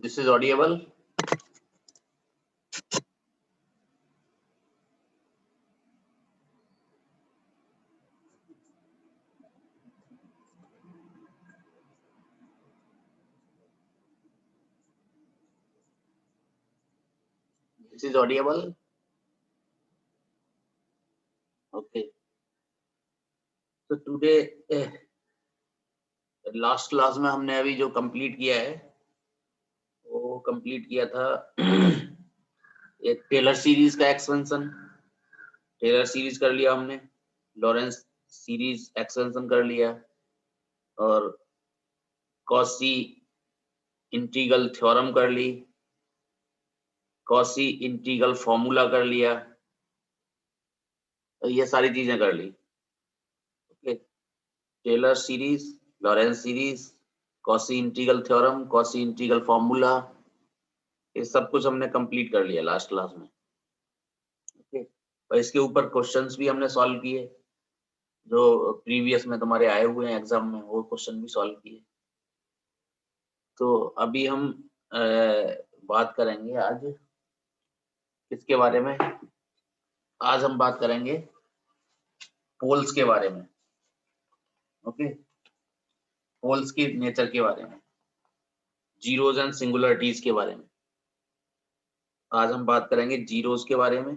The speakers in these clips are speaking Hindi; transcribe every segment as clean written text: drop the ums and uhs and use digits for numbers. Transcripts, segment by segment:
This is audible. This is audible. Okay. So today last class में हमने अभी जो कंप्लीट किया है वो कंप्लीट किया था एक टेलर सीरीज का एक्सपेंशन। टेलर सीरीज कर लिया हमने, लॉरेंस सीरीज एक्सपेंशन कर लिया और कॉसी इंटीग्रल थ्योरम कर ली, कॉसी इंटीग्रल फॉर्मूला कर लिया, तो ये सारी चीजें कर ली। Okay, Taylor series, Laurent series, Cauchy integral theorem, Cauchy integral formula, ये सब कुछ हमने कंप्लीट कर लिया लास्ट क्लास में। ओके, और इसके ऊपर क्वेश्चंस भी हमने सॉल्व किए जो प्रीवियस में तुम्हारे आए हुए हैं एग्जाम में, वो क्वेश्चन भी सॉल्व किए। तो अभी हम बात करेंगे आज किसके बारे में? आज हम बात करेंगे पोल्स के बारे में। ओके, पोल्स की नेचर के बारे में, जीरोज एंड सिंगुलरिटीज के बारे में। आज हम बात करेंगे जीरोज के बारे में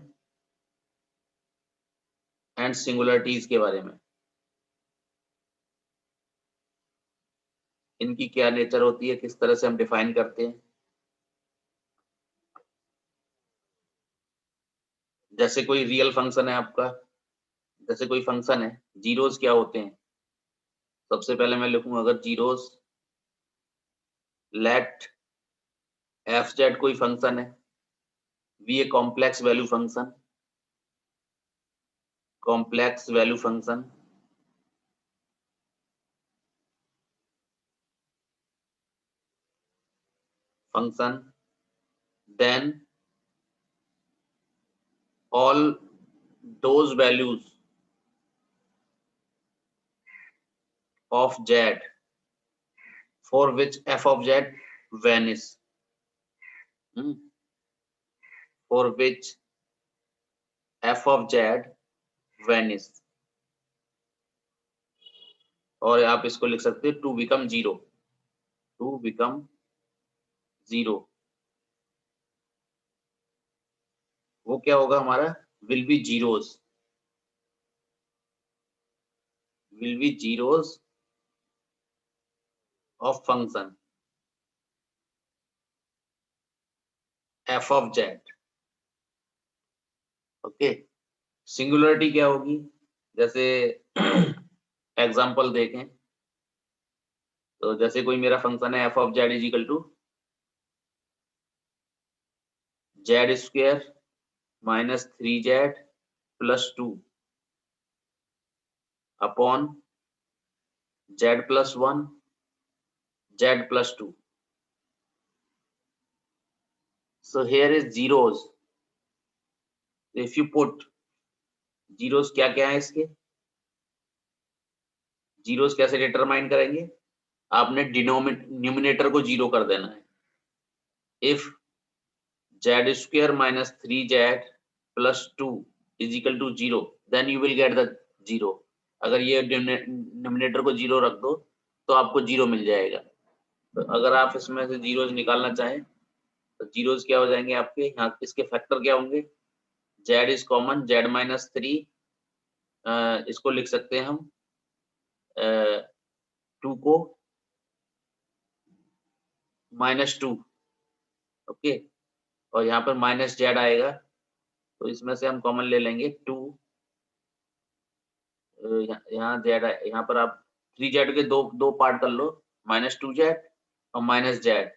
एंड सिंगुलरिटीज के बारे में। इनकी क्या नेचर होती है, किस तरह से हम डिफाइन करते हैं। जैसे कोई रियल फंक्शन है आपका, जैसे कोई फंक्शन है, जीरोज क्या होते हैं? सबसे पहले मैं लिखूंगा, अगर जीरोज लेट एफ जेड कोई फंक्शन है, be a complex value function, complex value function, function, then all those values of z for which f of z vanish, for which f of z vanish, और आप इसको लिख सकते हैं to become zero, to become zero. वो क्या होगा हमारा? Will be zeros, will be zeros of function f of z। Okay, singularity क्या होगी? जैसे एग्जांपल देखें तो जैसे कोई मेरा फंक्शन है f of z is equal to z square minus 3z plus 2 upon z plus 1 z plus 2। So here is zeros. If you put zeros, क्या क्या है इसके? जीरोस कैसे डिटरमाइन करेंगे? आपने न्यूमिनेटर को जीरो कर देना है। If z square minus 3z plus 2 is equal to zero, then you will get the zero. अगर ये न्यूमिनेटर को जीरो रख दो तो आपको जीरो मिल जाएगा। तो अगर आप इसमें से जीरोस निकालना चाहें तो जीरोस क्या हो जाएंगे आपके? यहाँ इसके फैक्टर क्या होंगे? z is common, z minus 3, इसको लिख सकते हैं हम 2 को माइनस 2। ओके, और यहाँ पर माइनस जेड आएगा तो इसमें से हम कॉमन ले लेंगे 2। यहाँ जेड, यहाँ पर आप 3z के दो दो पार्ट कर लो, माइनस 2z और माइनस जेड।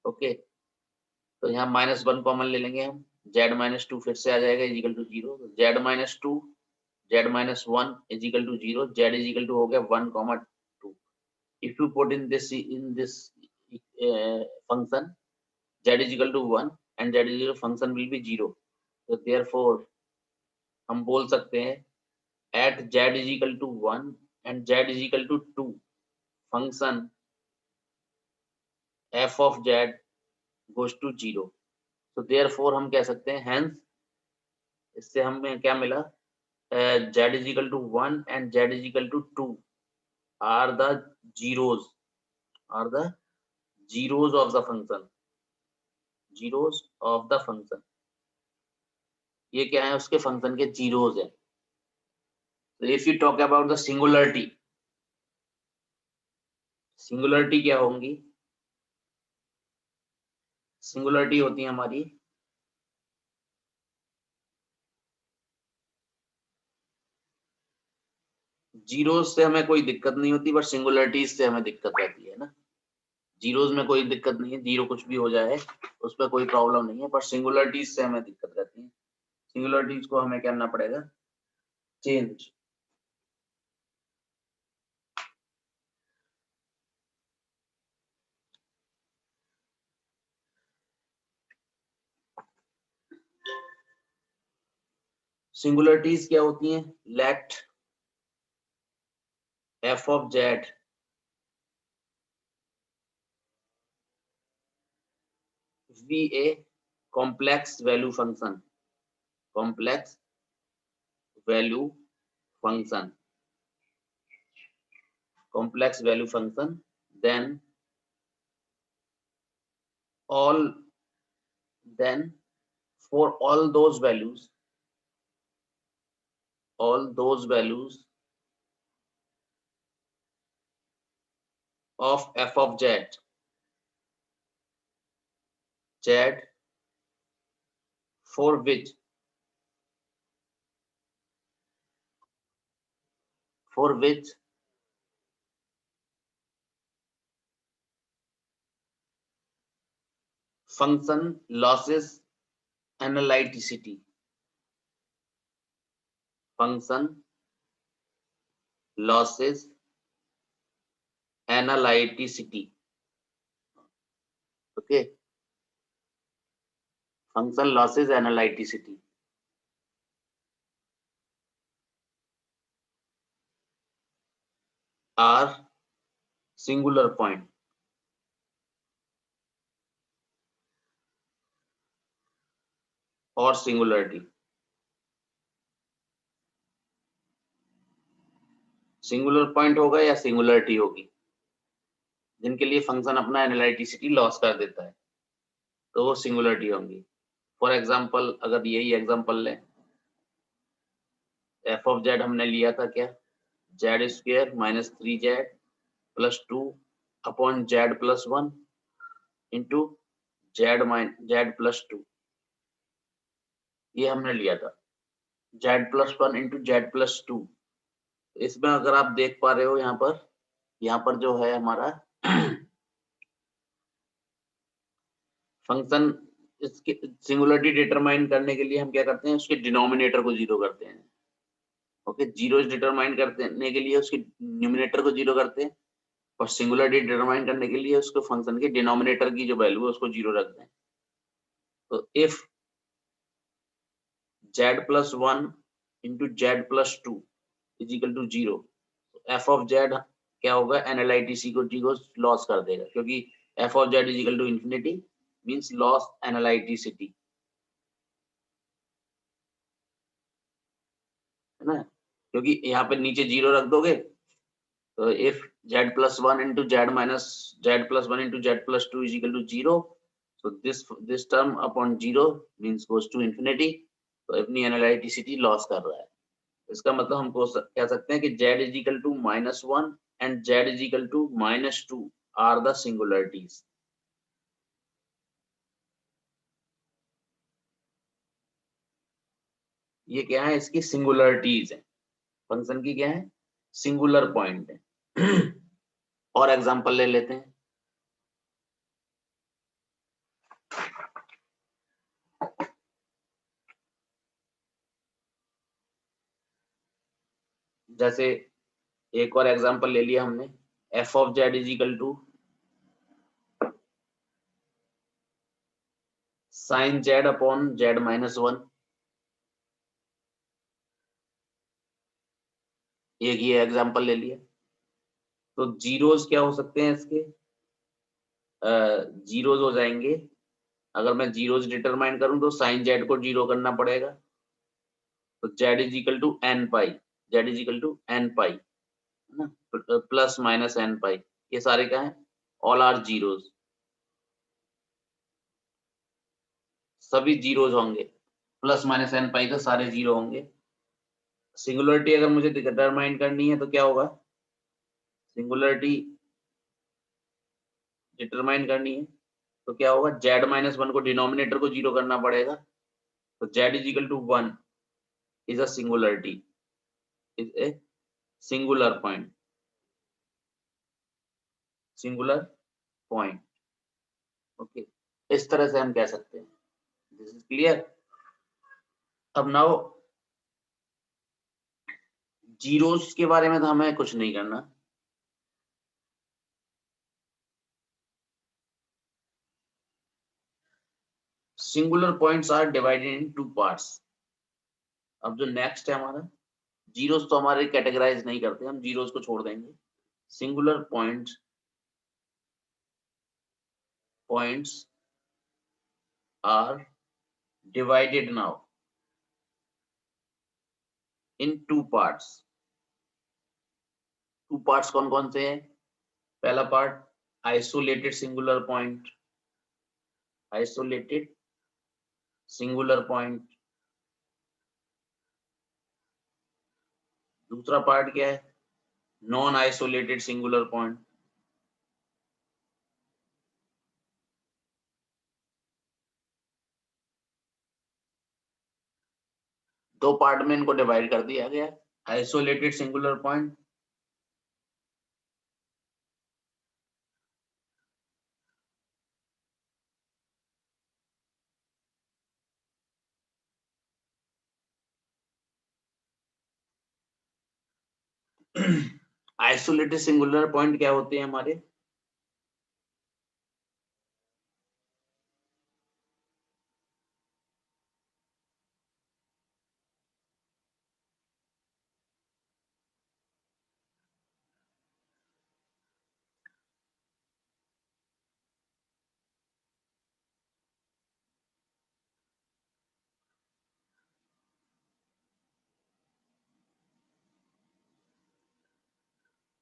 ओके, तो यहाँ माइनस 1 कॉमन ले लेंगे हम, z माइनस 2 फिर से आ जाएगा is equal to zero. z minus 2 z minus 1 is equal to zero, z is equal to हो गया 1,2। If you put in this function z is equal to 1 and z is equal to function will be 0, so therefore हम बोल सकते हैं at z is equal to 1 and z is equal to 2 function f of z goes to 0। तो देयरफॉर हम कह सकते हैं हेंस, इससे हमें क्या मिला, z is equal to 1 and z is equal to 2 are the zeros, are the zeros of the function, zeros of the function. ये क्या है, उसके फंक्शन के जीरोज है। तो if you talk about the singularity, singularity क्या होंगी, सिंगुलरिटी होती है हमारी जीरोज से हमें कोई दिक्कत नहीं होती, बट सिंगुलरिटीज से हमें दिक्कत रहती है ना। जीरोज में कोई दिक्कत नहीं है, जीरो कुछ भी हो जाए उस पर कोई प्रॉब्लम नहीं है, पर सिंगुलरिटीज से हमें दिक्कत रहती है। सिंगुलरिटीज को हमें करना पड़ेगा चेंज। सिंगुलरिटीज क्या होती हैं, let f of z be a complex value function, complex value function, complex value function, then all, then for all those values, all those values of f of z, z for which, for which function losses analyticity, function losses analyticity, okay, function losses analyticity are singular point और सिंगुलरिटी। सिंगुलर पॉइंट होगा या सिंगुलरिटी होगी, जिनके लिए फंक्शन अपना एनालिटिसिटी लॉस कर देता है, तो वो सिंगुलरिटी होंगी। फॉर एग्जांपल अगर यही एग्जांपल लें, एफ ऑफ जेड हमने लिया था क्या, Z square minus 3z plus 2 upon Z plus 1 into z plus 2, ये हमने लिया था Z plus 1 into z plus 2। इसमें अगर आप देख पा रहे हो यहाँ पर जो है हमारा फंक्शन, इसके सिंगुलरिटी डिटरमाइन करने के लिए हम क्या करते हैं, उसके डिनोमिनेटर को जीरो करते हैं। ओके, जीरो डिटरमाइन करने के लिए उसके न्यूमिनेटर को जीरो करते हैं, और सिंगुलरिटी डिटरमाइन करने के लिए उसको फंक्शन के डिनोमिनेटर की जो वैल्यू है उसको जीरो रखते हैं। तो if z plus 1 into z plus 2 is equal to 0, f of z क्या होगा, एनालिटिसी को जीरो लॉस कर देगा, क्योंकि f of z is equal to infinity means loss analyticity, है ना। क्योंकि यहाँ पे नीचे जीरो रख दोगे, तो if z plus 1 into z minus z plus 1 into z plus 2 is equal to 0, so this term upon 0 means goes to infinity, तो अपनी एनालिटिसिटी लॉस कर रहा है। इसका मतलब हमको कह सकते हैं कि z is equal to -1 and z is equal to -2 are the singularities। ये क्या है, इसकी सिंगुलरिटीज है, फंक्शन की क्या है, सिंगुलर पॉइंट है। और एग्जांपल ले लेते हैं, जैसे एक और एग्जांपल ले लिया हमने, f of z is equal to sine z upon z minus 1, एक ये एग्जांपल ले लिया। तो जीरोस क्या हो सकते हैं इसके, जीरोस हो जाएंगे अगर मैं जीरोज डिटरमाइन करूं तो साइन जेड को जीरो करना पड़ेगा, तो Z is equal to N pi, Z is equal to N pi, है ना, प्लस माइनस एन पाई, ये सारे क्या है, ऑल आर जीरोज, सभी जीरोज होंगे, प्लस माइनस एन पाई का सारे जीरो होंगे। सिंगुलरिटी अगर मुझे डिटरमाइन करनी है तो क्या होगा, सिंगुलरिटी डिटरमाइन करनी है तो क्या होगा, जेड माइनस वन को डिनोमिनेटर को जीरो करना पड़ेगा, तो Z is equal to one is a singularity, is a singular point, singular point. Okay, इस तरह से हम कह सकते हैं। This is clear. अब नाउ जीरोस के बारे में तो हमें कुछ नहीं करना, singular points are divided in two parts. अब जो नेक्स्ट है हमारा, जीरोस तो हमारे कैटेगराइज नहीं करते, हम जीरोस को छोड़ देंगे। Singular points are divided now in two parts. Two parts कौन कौन से हैं? पहला part isolated singular point, isolated singular point. दूसरा पार्ट क्या है? Non isolated singular point. दो पार्ट में इनको डिवाइड कर दिया गया, isolated singular point isolated singular point क्या होते हैं हमारे?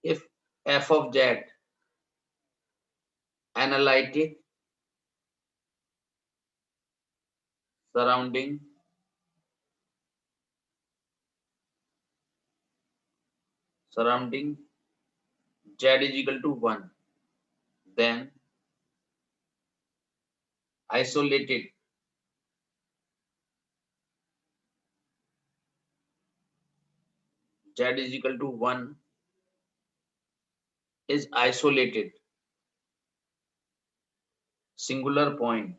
If f of z analytic surrounding z is equal to 1, then isolated z is equal to 1 is isolated singular point,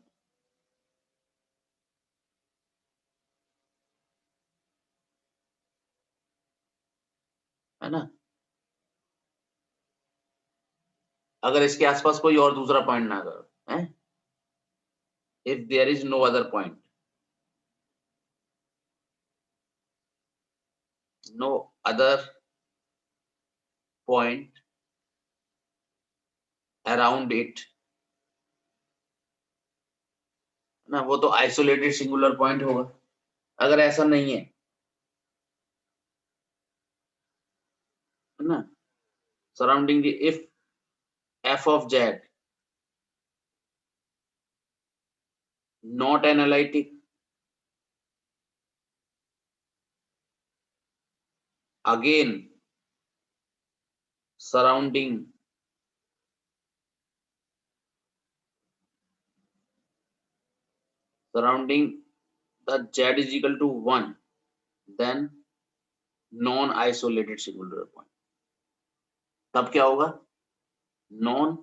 है ना। अगर इसके आसपास कोई और दूसरा पॉइंट ना करो, है, if there is no other point, no other point around it, ना, वो तो आइसोलेटेड सिंगुलर पॉइंट होगा। अगर ऐसा नहीं है ना, surrounding if f of z not analytic, again surrounding the z is equal to 1, then non isolated singular point. तब क्या होगा? नॉन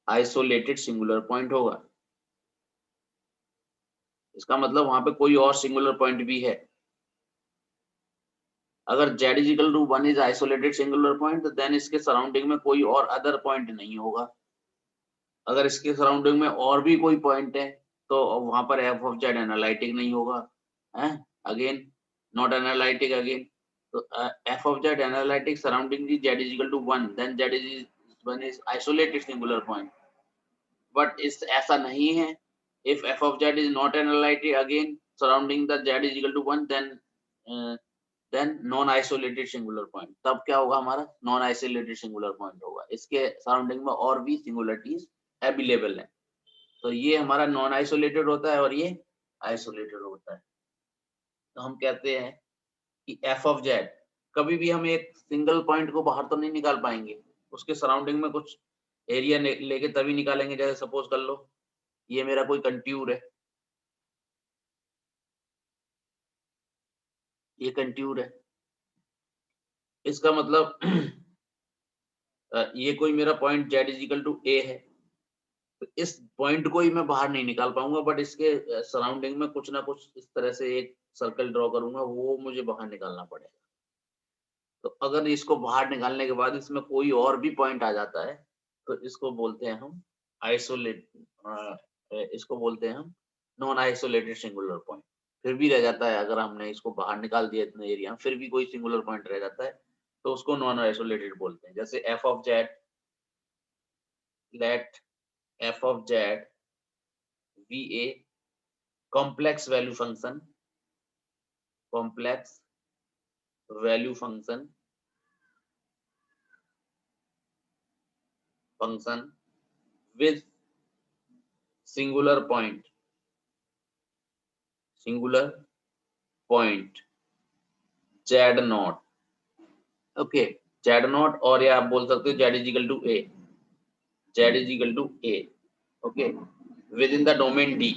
आइसोलेटेड सिंगुलर पॉइंट होगा। इसका मतलब वहां पे कोई और सिंगुलर पॉइंट भी है। अगर z is equal to 1 is isolated singular point, then इसके सराउंडिंग में कोई और अदर पॉइंट नहीं होगा। अगर इसके सराउंडिंग में और भी कोई पॉइंट है तो वहां पर f ऑफ z एनालिटिक नहीं होगा, है, अगेन नॉट एनालिटिक अगेन। तो f of z analytic surrounding z is equal to 1, then z is 1 is isolated singular point. But इस ऐसा नहीं है, if f of z is not analytic again surrounding the z is equal to 1, then non isolated singular point. तब क्या होगा हमारा नॉन आइसोलेटेड सिंगुलर पॉइंट होगा. इसके सराउंडिंग में और भी सिंगुलरिटीज अवेलेबल है. तो ये हमारा नॉन आइसोलेटेड होता है और ये आइसोलेटेड होता है. तो हम कहते हैं कि एफ ऑफ जेड कभी भी हम एक सिंगल पॉइंट को बाहर तो नहीं निकाल पाएंगे, उसके सराउंडिंग में कुछ एरिया लेके तभी निकालेंगे. जैसे सपोज कर लो ये मेरा कोई कंट्यूर है, ये कंट्यूर है, इसका मतलब ये कोई मेरा point z is equal to A है. तो इस पॉइंट को ही मैं बाहर नहीं निकाल पाऊंगा, बट इसके सराउंडिंग में कुछ ना कुछ इस तरह से एक सर्कल ड्रॉ करूंगा, वो मुझे बाहर निकालना पड़ेगा. तो अगर इसको बाहर निकालने के बाद इसमें कोई और भी पॉइंट आ जाता है तो इसको बोलते हैं हम आइसोलेट, इसको बोलते हैं हम नॉन आइसोलेटेड सिंगुलर पॉइंट. फिर भी रह जाता है, अगर हमने इसको बाहर निकाल दिया इतने एरिया में फिर भी कोई सिंगुलर पॉइंट रह जाता है तो उसको नॉन आइसोलेटेड बोलते हैं. जैसे f of z, let f of z be a complex value function, complex value function with singular point z nought. Okay, z nought, और या आप बोल सकते हो z is equal to a, z is equal to a. Okay, within the domain D,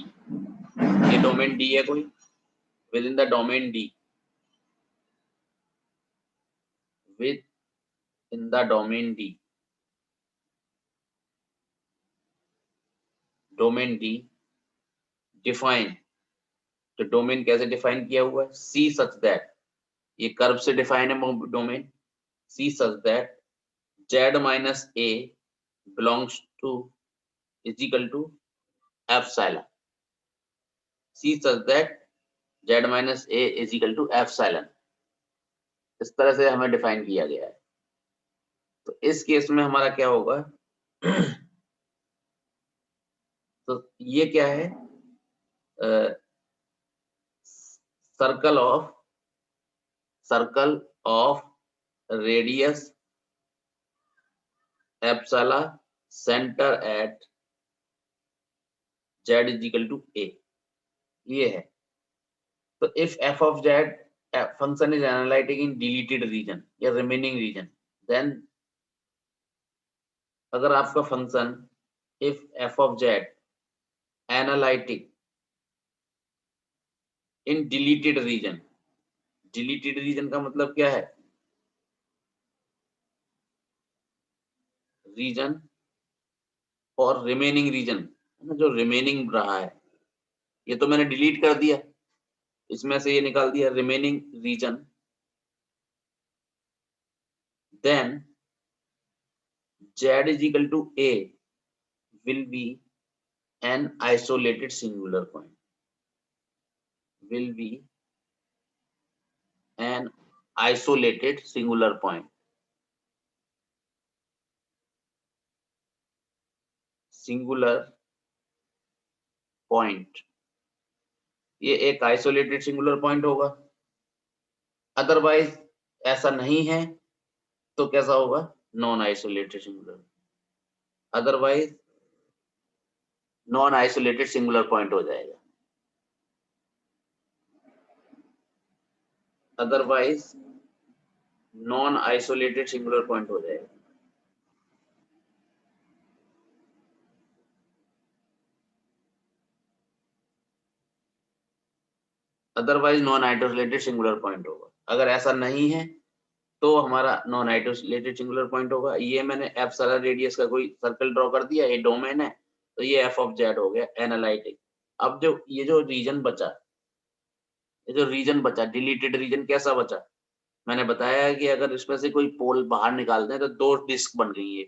ये डोमेन डी है कोई, within the domain D, within the domain D, domain D define. तो डोमेन कैसे डिफाइन किया हुआ है, सी सच दैट, ये कर्व से डिफाइन है domain, C such that z minus a belongs to is equal to epsilon. C such that z minus a is equal to epsilon. इस तरह से हमें डिफाइन किया गया है. तो इस केस में हमारा क्या होगा तो ये क्या है, circle of radius epsilon centre at z is equal to a, ये है. तो if f of z function is analytic in deleted region या remaining region, then अगर आपका function if f of z analytic in deleted region, deleted region का मतलब क्या है, रीजन और रिमेनिंग रीजन, जो रिमेनिंग रहा है, ये तो मैंने डिलीट कर दिया, इसमें से ये निकाल दिया रिमेनिंग रीजन, देन z is equal to a will be an isolated singular point, will be an isolated singular point. Singular point, ये एक आइसोलेटेड सिंगुलर पॉइंट होगा. अदरवाइज ऐसा नहीं है तो कैसा होगा, non isolated singular, otherwise non isolated singular point हो जाएगा, otherwise non isolated singular point हो जाएगा. Otherwise non isolated singular point होगा. अगर ऐसा नहीं है तो हमारा नॉन आइसोलेटेड सिंगुलर पॉइंट होगा. ये मैंने एप्सिलॉन रेडियस का कोई सर्कल ड्रॉ कर दिया, ये डोमेन है, तो ये एफ ऑफ जेड हो गया एनालिटिक. अब जो ये जो रीजन बचा, ये जो रीजन बचा डिलीटेड रीजन कैसा बचा, मैंने बताया है कि अगर इसमें से कोई पोल बाहर निकाल दें तो दो डिस्क बन गई है,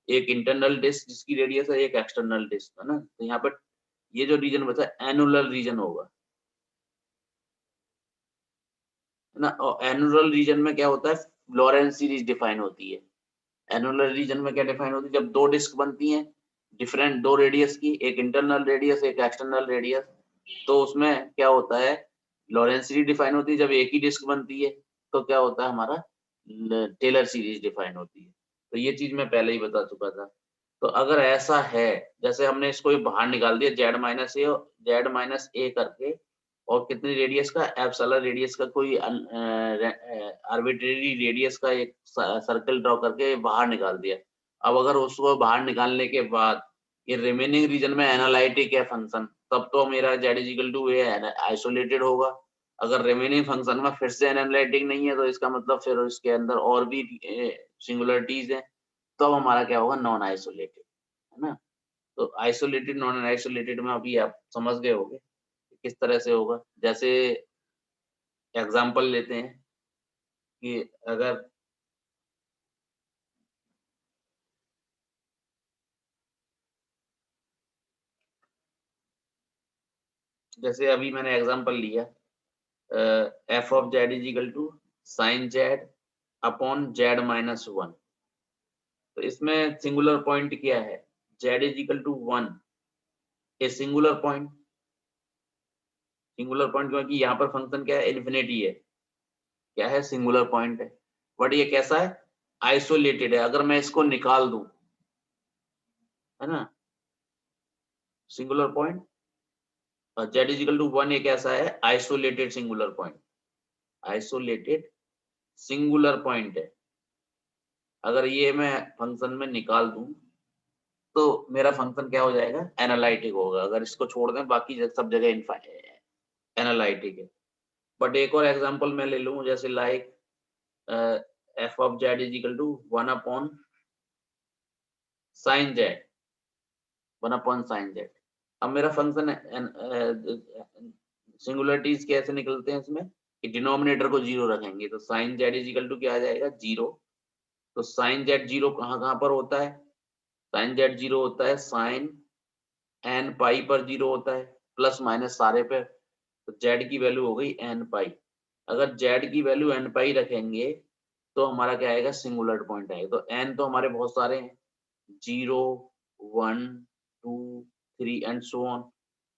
एक इंटरनल डिस्क जिसकी रेडियस है, एक एक्सटर्नल डिस्क है ना. तो यहाँ पर ये जो रीजन बचा एनुलर रीजन होगा, है ना. और एनुलर रीजन में क्या होता है, लॉरेंस सीरीज डिफाइन होती है. एनुलर रीजन में क्या डिफाइन होती है, जब दो डिस्क बनती हैं, डिफरेंट दो रेडियस की, एक इंटरनल रेडियस एक एक्सटर्नल रेडियस, तो उसमें क्या होता है, लॉरेंस सीरीज डिफाइन होती है। जब एक ही डिस्क बनती है तो क्या होता है, हमारा टेलर सीरीज डिफाइन होती है। तो ये चीज मैं पहले ही बता चुका था। तो अगर ऐसा है, जैसे हमने इसको बाहर निकाल दिया जेड माइनस ए करके, और कितनी रेडियस का, एप्सिलॉन रेडियस का कोई आर्बिट्रेरी रेडियस का एक सर्कल ड्रॉ करके बाहर निकाल दिया। अब अगर उसको बाहर निकालने के बाद ये रिमेनिंग रीजन में एनालिटिक है फंक्शन, तब तो मेरा z is equal to a isolated होगा। अगर रिमेनिंग फंक्शन में फिर से एनालिटिक नहीं है, तो इसका मतलब फिर इसके अंदर और भी सिंगुलरिटीज है, तो हमारा क्या होगा, नॉन आइसोलेटेड, है ना। तो आइसोलेटेड नॉन आइसोलेटेड में अभी आप समझ गए होंगे किस तरह से होगा। जैसे एग्जांपल लेते हैं कि अगर जैसे अभी मैंने एग्जांपल लिया, f of z is equal to sine z upon z minus one. तो इसमें सिंगुलर पॉइंट क्या है, Z is equal to one, a singular point. Singular point क्योंकि यहाँ पर फंक्शन क्या है, इन्फिनिटी है, क्या है, सिंगुलर पॉइंट है। बट ये कैसा है, आइसोलेटेड है। अगर मैं इसको निकाल दूं, है ना, सिंगुलर पॉइंट, और z is equal to one, ये कैसा है, isolated singular point, isolated singular point है। अगर ये मैं फंक्शन में निकाल दूं, तो मेरा फंक्शन क्या हो जाएगा, एनालिटिक होगा। अगर इसको छोड़ दें, बाकी सब जगह एनालिटिक है। बट एक और एग्जांपल मैं ले लूं, जैसे like f of z is equal to one upon sine z, one upon sine z. अब मेरा फंक्शन सिंगुलरिटीज कैसे निकलते हैं इसमें, कि डिनोमिनेटर को जीरो रखेंगे, तो sine z is equal to क्या आ जाएगा, जीरो। तो साइन जेड जीरो कहाँ कहाँ पर होता है, साइन जेड जीरो होता है साइन एन पाई पर जीरो होता है, प्लस माइनस सारे पे। तो जेड की वैल्यू हो गई एन पाई। अगर जेड की वैल्यू एन पाई रखेंगे, तो हमारा क्या आएगा, सिंगुलर पॉइंट आएगा। तो एन तो हमारे बहुत सारे हैं, 0 1 2 3 एंड सो ऑन।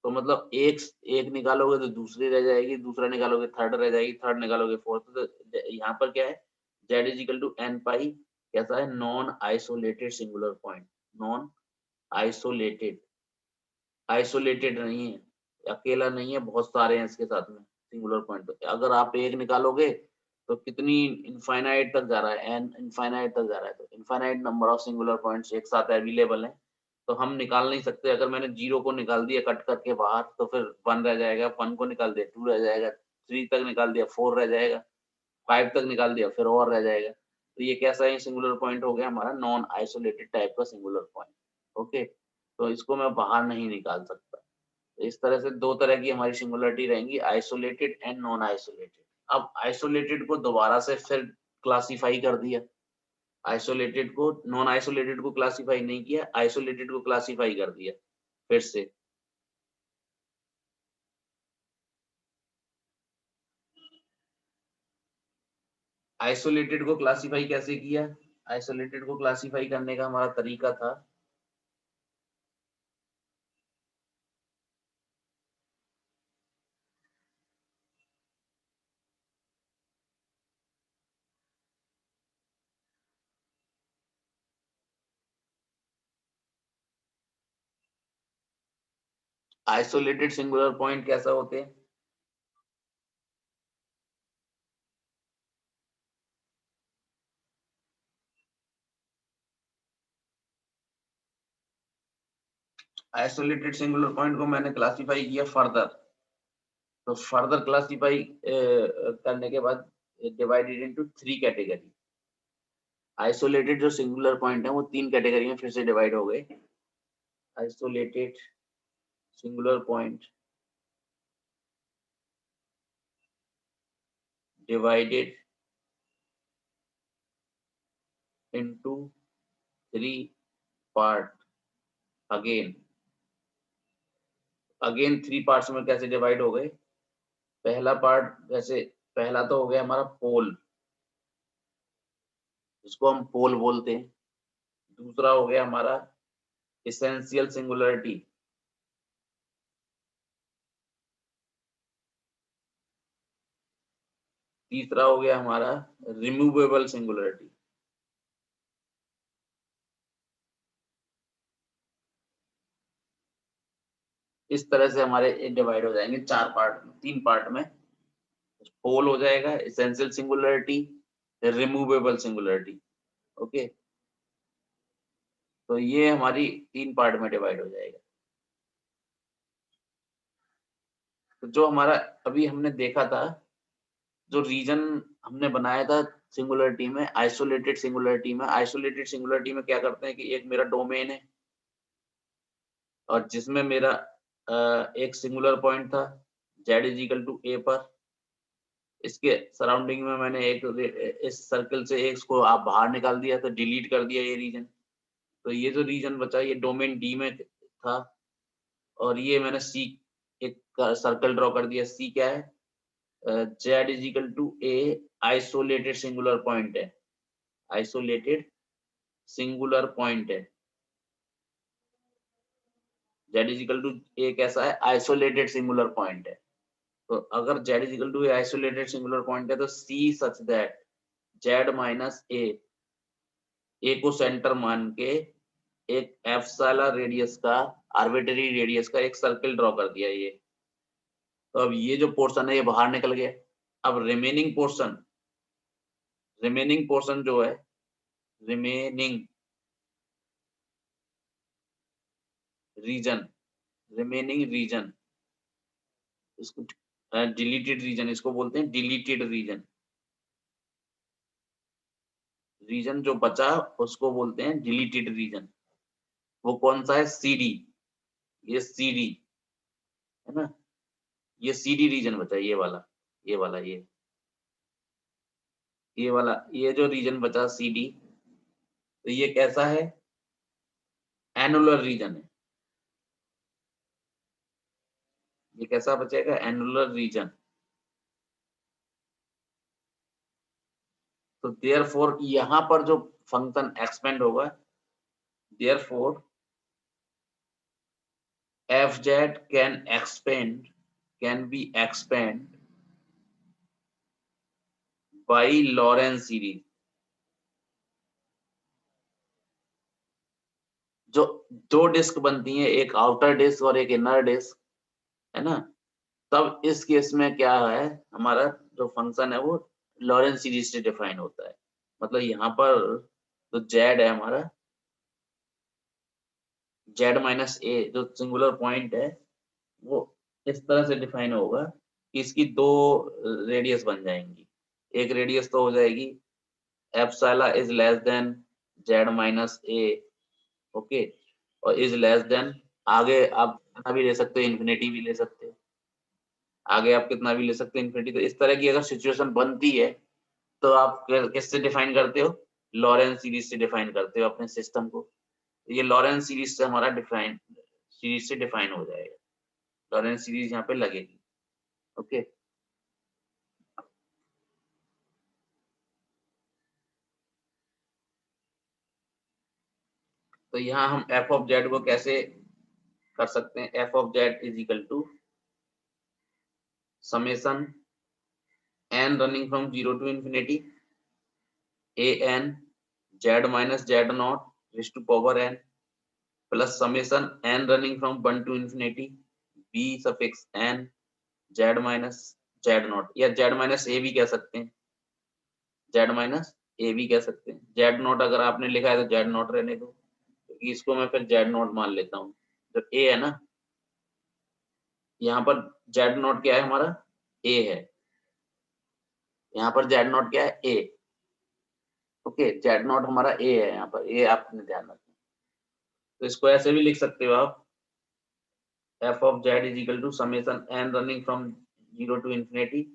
तो मतलब एक एक निकालोगे तो दूसरी रह जाएगी, दूसरा निकालोगे थर्ड रह जाएगी, थर्ड निकालोगे फोर्थ। तो यहाँ पर क्या है, Z is equal to N pi, कैसा है, non isolated singular point, non isolated, isolated नहीं है, अकेला नहीं है, बहुत सारे हैं इसके साथ में सिंगुलर पॉइंट। तो अगर आप एक निकालोगे तो कितनी इनफाइनाइट तक जा रहा है, एन इनफाइनाइट तक जा रहा है। तो infinite number of singular points एक साथ अवेलेबल हैं, तो हम निकाल नहीं सकते। अगर मैंने जीरो को निकाल दिया कट करके बाहर, तो फिर वन रह जाएगा, वन को निकाल दिया टू रह जाएगा, थ्री तक निकाल दिया फोर रह जाएगा, फाइव तक निकाल दिया फिर और रह जाएगा। तो ये कैसा है, सिंगुलर पॉइंट हो गया हमारा नॉन आइसोलेटेड टाइप का सिंगुलर पॉइंट। ओके, तो इसको मैं बाहर नहीं निकाल सकता। तो इस तरह से दो तरह की हमारी सिंगुलरिटी रहेंगी, आइसोलेटेड एंड नॉन आइसोलेटेड। अब आइसोलेटेड को दोबारा से फिर क्लासिफाई कर दिया, आइसोलेटेड को नॉन आइसोलेटेड को क्लासिफाई नहीं किया, आइसोलेटेड को क्लासिफाई कर दिया फिर से। आइसोलेटेड को क्लासिफाई कैसे किया, आइसोलेटेड को क्लासिफाई करने का हमारा तरीका था, आइसोलेटेड सिंगुलर पॉइंट कैसा होते हैं, आइसोलेटेड सिंगुलर पॉइंट को मैंने क्लासिफाई किया फर्दर। तो फर्दर क्लासिफाई करने के बाद divided into three category. Isolated जो सिंगुलर पॉइंट है वो तीन कैटेगरी में फिर से डिवाइड हो गए। Isolated singular point divided into three part. Again again three parts में कैसे डिवाइड हो गए, पहला पार्ट जैसे, पहला तो हो गया हमारा पोल, जिसको हम पोल बोलते हैं। दूसरा हो गया हमारा एसेंशियल सिंगुलरिटी, तीसरा हो गया हमारा रिमूवेबल सिंगुलरिटी। इस तरह से हमारे डिवाइड हो जाएंगे चार पार्ट, तीन पार्ट में। होल हो जाएगा, essential singularity, removable singularity. Okay, तो ये हमारी तीन पार्ट में डिवाइड हो जाएगा। तो जो हमारा अभी हमने देखा था, जो रीजन हमने बनाया था सिंगुलरिटी में, आइसोलेटेड सिंगुलरिटी में, आइसोलेटेड सिंगुलरिटी में क्या करते हैं कि एक मेरा डोमेन है और जिसमें मेरा एक सिंगुलर पॉइंट था z is equal to a पर। इसके सराउंडिंग में मैंने एक इस सर्कल से एक को आप बाहर निकाल दिया, तो डिलीट कर दिया ये रीजन। तो ये जो रीजन बचा ये डोमेन D में था, और ये मैंने C एक सर्कल ड्रॉ कर दिया। C क्या है, z is equal to a isolated singular point है, आइसोलेटेड सिंगुलर पॉइंट है। z is equal to a कैसा है, आइसोलेटेड सिंगुलर पॉइंट है। तो अगर z is equal to a isolated singular point है तो C such that z minus a को सेंटर मान के एक एप्सिलॉन रेडियस का, आर्बिट्ररी रेडियस का एक सर्कल ड्रॉ कर दिया ये। तो अब ये जो पोर्शन है ये बाहर निकल गया। अब रिमेनिंग पोर्शन जो है, रिमेनिंग रीजन, इसको डिलीटेड रीजन इसको बोलते हैं, डिलीटेड रीजन। रीजन जो बचा उसको बोलते हैं डिलीटेड रीजन। वो कौन सा है, CD। ये CD है ना, ये CD रीजन बचा, ये वाला, ये वाला, ये वाला, ये जो रीजन बचा CD, तो ये कैसा है, एनुलर रीजन है। ये कैसा बचेगा, एनुलर रीजन। तो देयरफॉर यहाँ पर जो फंक्शन एक्सपेंड होगा, therefore fz can be expand by Lorentz series। जो दो डिस्क बनती हैं, एक आउटर डिस्क और एक इनर डिस्क, है ना, तब इस केस में क्या है, हमारा जो फंक्शन है वो लॉरेंस सीरीज से डिफाइन होता है। मतलब यहाँ पर जो z है हमारा, z माइनस a जो सिंगुलर पॉइंट है, वो इस तरह से डिफाइन होगा कि इसकी दो रेडियस बन जाएंगी। एक रेडियस तो हो जाएगी epsilon is less than z minus a, okay, और इज लेस देन, आगे आप कितना भी ले सकते हो, इन्फिनिटी भी ले सकते हो, आगे आप कितना भी ले सकते हो, इन्फिनिटी। तो इस तरह की अगर सिचुएशन बनती है तो आप किससे डिफाइन करते हो, लॉरेंस सीरीज से डिफाइन करते हो अपने सिस्टम को। ये लॉरेंस सीरीज से हमारा सीरीज से डिफाइन हो जाएगा, लॉरेंस सीरीज यहाँ पे लगेगी। ओके, तो यहाँ हम f ऑफ z को कैसे कर सकते हैं, f of z is equal to summation n running from 0 to infinity an z minus z naught raise to power n plus summation n running from 1 to infinity b suffix n z minus z naught, या z माइनस a भी कह सकते हैं, z माइनस a भी कह सकते हैं। z नॉट अगर आपने लिखा है तो z नॉट रहने दो, क्योंकि इसको मैं फिर z नॉट मान लेता हूँ। जो a है ना, यहाँ पर z नॉट क्या है हमारा, a है, यहाँ पर z नॉट क्या है, a। ओके, z नॉट हमारा a है, यहाँ पर a आपने ध्यान रखना। तो इसको ऐसे भी लिख सकते हो आप, f of z is equal to summation n running from 0 to infinity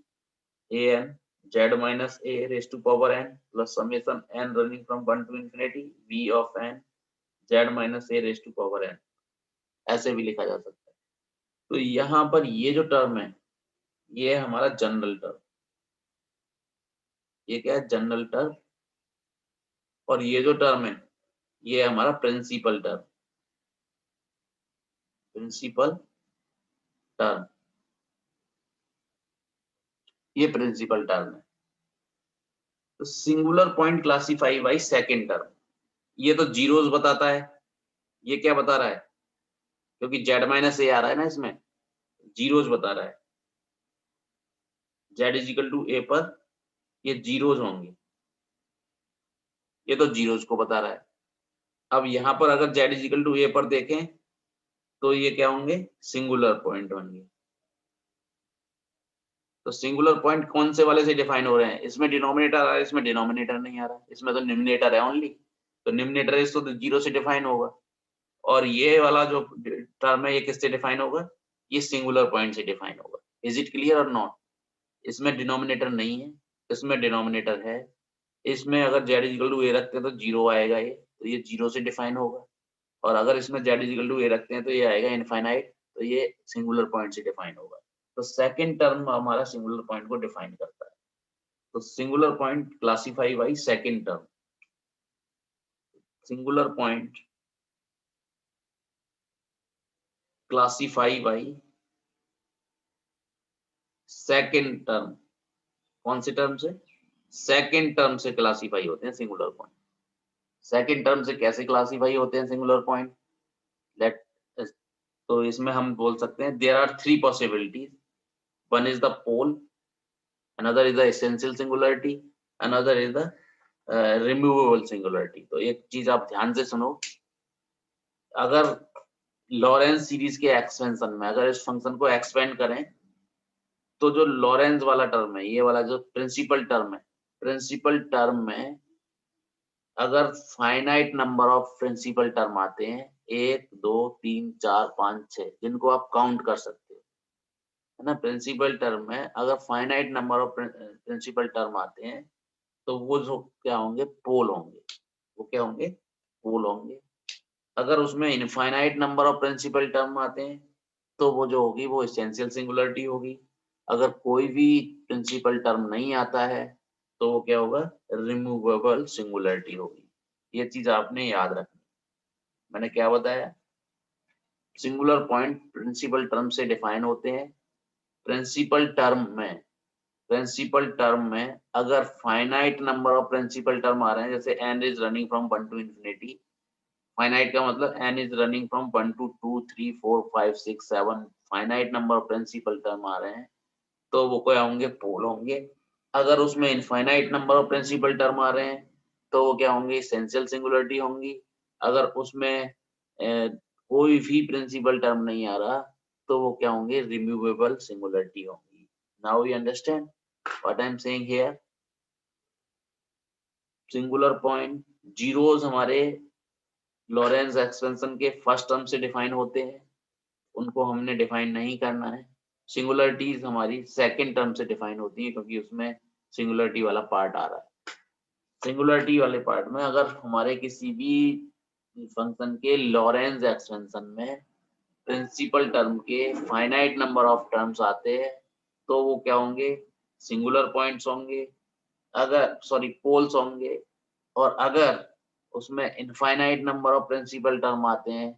an z minus a raised to power n plus summation n running from 1 to infinity v of n z minus a raised to power n, ऐसे भी लिखा जा सकता है। तो यहाँ पर ये जो टर्म है ये है हमारा जनरल टर्म, ये क्या है, जनरल टर्म। और ये जो टर्म है ये है हमारा प्रिंसिपल टर्म। प्रिंसिपल टर्म, ये प्रिंसिपल टर्म है। तो singular point classify by second term, ये तो जीरोस बताता है, ये क्या बता रहा है, क्योंकि z माइनस ए आ रहा है ना, इसमें जीरोस बता रहा है, z इज इक्वल टू ए पर ये जीरोस होंगे, ये तो जीरोस को बता रहा है। अब यहाँ पर अगर z इज इक्वल टू ए पर देखें तो ये क्या होंगे, सिंगुलर पॉइंट होंगे। तो सिंगुलर पॉइंट कौन से वाले से डिफाइन हो रहे हैं, इसमें डिनोमिनेटर आ रहा है, इसमें डिनोमिनेटर नहीं आ रहा, इसमें तो निम्नेटर है ओनली, तो निम्नेटर इस तो जीरो से डिफाइन होगा, और ये वाला जो टर्म है ये किससे डिफाइन होगा, ये सिंगुलर पॉइंट से डिफाइन होगा। इज इट क्लियर और नॉट? इसमें डिनोमिनेटर नहीं है, इसमें डिनोमिनेटर है, इसमें अगर z इक्वल टू a रखते हैं तो जीरो आएगा, ये तो ये जीरो से डिफाइन होगा, और अगर इसमें z इक्वल टू a रखते हैं तो ये आएगा इनफाइनाइट, तो ये सिंगुलर पॉइंट से डिफाइन होगा। तो सेकंड टर्म हमारा सिंगुलर पॉइंट को डिफाइन करता है। तो singular point classify by second term, singular point classify by second term, कौन से टर्म से, सेकंड टर्म से क्लासिफाई होते हैं सिंगुलर पॉइंट। सेकंड टर्म से कैसे क्लासिफाई होते हैं सिंगुलर पॉइंट, लेट, तो इसमें हम बोल सकते हैं there are three possibilities, one is the pole, another is the essential singularity, another is the removable singularity. तो एक चीज आप ध्यान से सुनो, अगर लॉरेंस सीरीज के एक्सपेंशन में अगर इस फंक्शन को एक्सपेंड करें तो जो लॉरेंस वाला टर्म है, ये वाला जो प्रिंसिपल टर्म है, प्रिंसिपल टर्म में अगर finite number of principal term आते हैं, 1 2 3 4 5 6, जिनको आप काउंट कर सकते हो, है ना, प्रिंसिपल टर्म में अगर finite number of principal term आते हैं तो वो जो क्या होंगे, पोल होंगे, वो क्या होंगे, पोल होंगे। अगर उसमें infinite number of principal term आते हैं तो वो जो होगी वो एसेंशियल सिंगुलरिटी होगी। अगर कोई भी प्रिंसिपल टर्म नहीं आता है तो वो क्या होगा, रिमूवेबल सिंगुलरिटी होगी। ये चीज आपने याद रखनी। मैंने क्या बताया, सिंगुलर पॉइंट प्रिंसिपल टर्म से डिफाइन होते हैं। प्रिंसिपल टर्म में, प्रिंसिपल टर्म में अगर finite number of principal term आ रहे हैं, जैसे n is running from 1 to infinity, finite का मतलब n is running from 1 to 2 3 4 5 6 7, finite number of principal term आ रहे हैं तो वो क्या होंगे, पोल होंगे। अगर उसमें infinite number of principal term आ रहे हैं तो वो क्या होंगे, एसेंशियल सिंगुलरिटी होंगी। अगर उसमें कोई भी प्रिंसिपल टर्म नहीं आ रहा तो वो क्या होंगे, रिमूवेबल सिंगुलरिटी होंगी। Now you understand what I am saying here. Singular point zeros हमारे लॉरेंस एक्सपेंशन के फर्स्ट टर्म से डिफाइन होते हैं, उनको हमने डिफाइन नहीं करना है। सिंगुलरिटीज हमारी सेकंड टर्म से डिफाइन होती है क्योंकि उसमें सिंगुलरिटी वाला पार्ट आ रहा है। सिंगुलरिटी वाले पार्ट में अगर हमारे किसी भी फंक्शन के लॉरेंस एक्सपेंशन में प्रिंसिपल टर्म के फाइनाइट नंबर ऑफ टर्म्स आते हैं तो वो क्या होंगे, सिंगुलर पॉइंट्स होंगे, अगर सॉरी पोल्स होंगे। और अगर उसमें infinite number of principal term आते हैं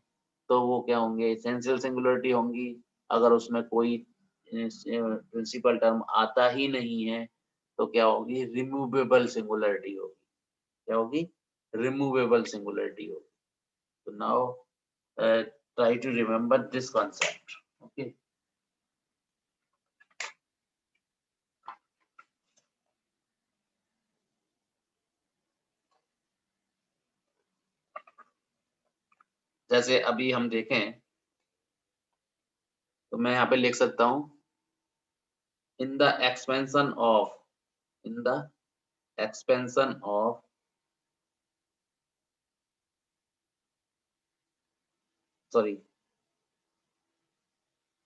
तो वो क्या होंगे, एसेंशियल सिंगुलरिटी होंगी। अगर उसमें कोई प्रिंसिपल टर्म आता ही नहीं है तो क्या होगी, रिमूवेबल सिंगुलरिटी होगी। क्या होगी, रिमूवेबल सिंगुलरिटी होगी। तो now try to remember this concept, okay. जैसे अभी हम देखें तो मैं यहाँ पे लिख सकता हूँ, in the expansion of, in the expansion of sorry,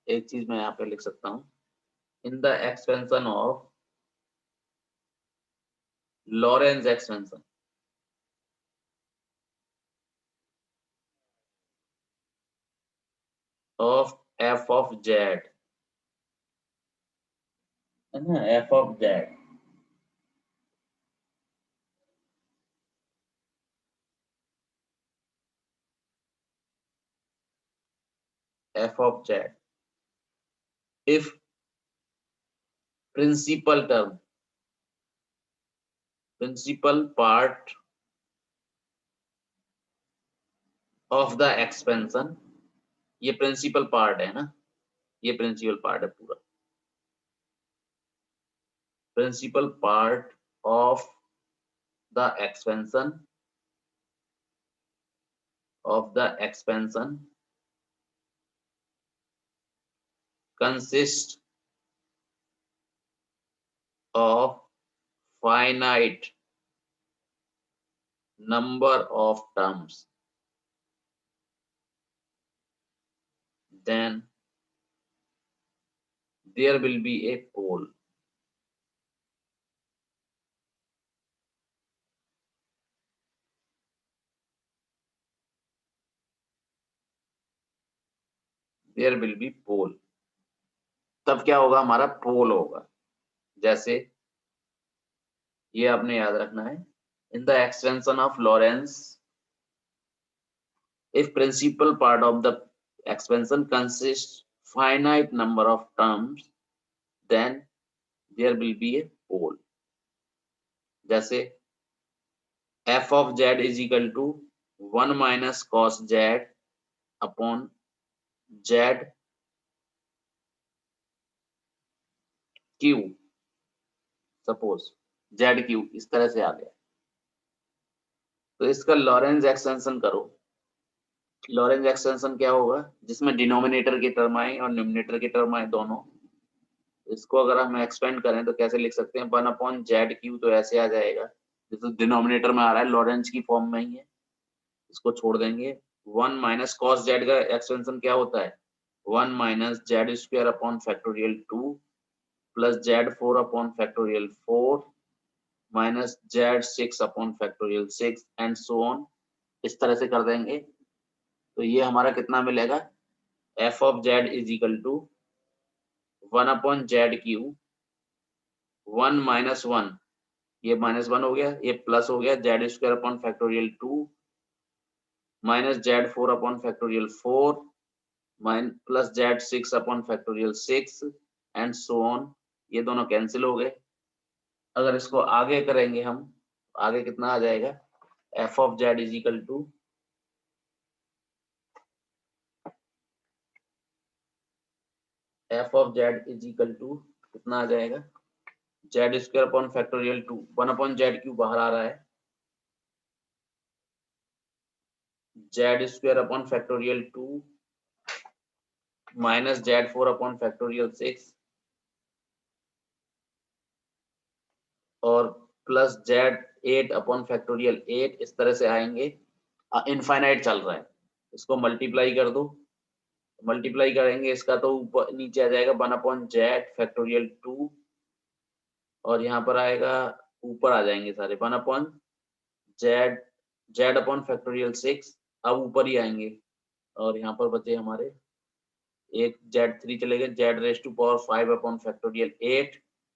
एक चीज मैं यहाँ पे लिख सकता हूँ, in the expansion of Lawrence expansion of F of Z, है ना, F of Z, f of z if principal part of the expansion, ये प्रिंसिपल पार्ट है ना, ये प्रिंसिपल पार्ट है पूरा, principal part of the expansion consist of finite number of terms, then there will be a pole. There will be pole. तब क्या होगा, हमारा पोल होगा। जैसे ये आपने याद रखना है, in the extension of Lorentz, if principal part of the expansion consists finite number of terms, then there will be a pole. जैसे f of z is equal to 1 minus cos z upon z q, suppose z q इस तरह से आ गया, तो इसका लॉरेंज एक्सटेंशन करो। लॉरेंज एक्सटेंशन क्या होगा, जिसमें डिनोमिनेटर की टर्म आए और न्यूमरेटर की टर्म आए दोनों, इसको अगर हम एक्सपेंड करें तो कैसे लिख सकते हैं, 1 अपॉन जेड क्यू, तो ऐसे आ जाएगा, जैसे डिनोमिनेटर में आ रहा है लॉरेंज की फॉर्म में ही है, इसको छोड़ देंगे। 1 माइनस कॉस जेड का एक्सटेंशन क्या होता है, 1 minus Z square upon factorial 2 plus Z 4 upon factorial 4 minus Z 6 upon factorial 6 and so on, इस तरह से कर देंगे। तो ये हमारा कितना मिलेगा, f of z is equal to 1 upon z cube, 1 minus 1, ये माइनस 1 हो गया, ये प्लस हो गया, Z square upon factorial 2 minus z 4 upon factorial 4 plus Z 6 upon factorial 6 and so on, ये दोनों कैंसिल हो गए। अगर इसको आगे करेंगे हम, आगे कितना आ जाएगा, f of z is equal to f of z is equal to कितना आ जाएगा, z square upon factorial 2, 1 upon z cube बाहर आ रहा है, z square upon factorial 2 minus z 4 upon factorial 6 और प्लस जेड 8 अपॉन फैक्टोरियल 8, इस तरह से आएंगे। इनफाइनाइट चल रहा है, इसको मल्टीप्लाई कर दो, मल्टीप्लाई करेंगे इसका तो ऊपर नीचे आ जाएगा 1 अपॉन जेड फैक्टोरियल 2 और यहाँ पर आएगा, ऊपर आ जाएंगे सारे 1 अपॉन जेड अपॉन फैक्टोरियल 6, अब ऊपर ही आएंगे और यहाँ पर बचे हमारे एक जेड 3 चले गए, z raise to power 5 upon factorial 8